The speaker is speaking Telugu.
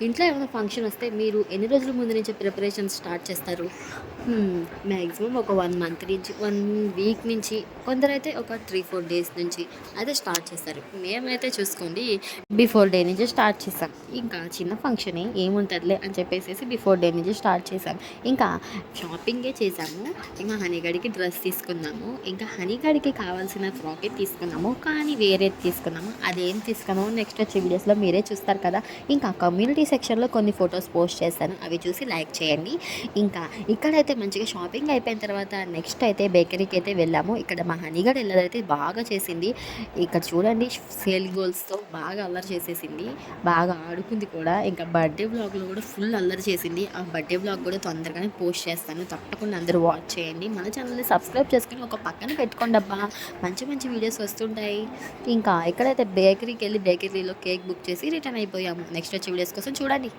ఇంట్లో ఏమైనా ఫంక్షన్ వస్తే మీరు ఎన్ని రోజుల ముందు నుంచే ప్రిపరేషన్ స్టార్ట్ చేస్తారు? మాక్సిమం ఒక 1 మంత్ నుంచి, 1 వీక్ నుంచి, కొందరైతే ఒక 3, 4 డేస్ నుంచి అయితే స్టార్ట్ చేస్తారు. మేమైతే చూసుకోండి బిఫోర్ డే నుంచి స్టార్ట్ చేసాం. ఇంకా చిన్న ఫంక్షనే ఏముంటదిలే అని చెప్పేసేసి బిఫోర్ డే నుంచి స్టార్ట్ చేసాం. ఇంకా షాపింగే చేసాము. ఇంకా హనీగడికి డ్రెస్ తీసుకున్నాము. ఇంకా హనీగడికి కావాల్సిన ఫ్రాకే తీసుకున్నాము. కానీ వేరేది తీసుకున్నాము. అదేం తీసుకున్నామో నెక్స్ట్ వచ్చే వీడియోస్‌లో మీరే చూస్తారు కదా! ఇంకా కమ్యూనిటీ సెక్షన్‌లో కొన్ని ఫొటోస్ పోస్ట్ చేశాను. అవి చూసి లైక్ చేయండి. ఇంకా ఇక్కడైతే మంచిగా షాపింగ్ అయిపోయిన తర్వాత నెక్స్ట్ అయితే బేకరీకి అయితే వెళ్ళాము. ఇక్కడ మా హనీగడ్ ఎల్లరైతే బాగా చేసింది. ఇక్కడ చూడండి సేల్ గోల్స్‌తో బాగా అల్లరి చేసేసింది. బాగా ఆడుకుంది కూడా. ఇంకా బర్త్‌డే వ్లాగ్‌లో కూడా ఫుల్ అల్లరి చేసింది. ఆ బర్త్‌డే వ్లాగ్ కూడా తొందరగానే పోస్ట్ చేస్తాను. తప్పకుండా అందరూ వాచ్ చేయండి. మన ఛానల్‌ని సబ్స్క్రైబ్ చేసుకొని ఒక పక్కన పెట్టుకోండబ్బా! మంచి మంచి వీడియోస్ వస్తుంటాయి. ఇంకా ఎక్కడైతే బేకరీకెళ్ళి బేకరీలో కేక్ బుక్ చేసి రిటర్న్ అయిపోయాము. నెక్స్ట్ వచ్చే వీడియోస్ కోసం చూడండి.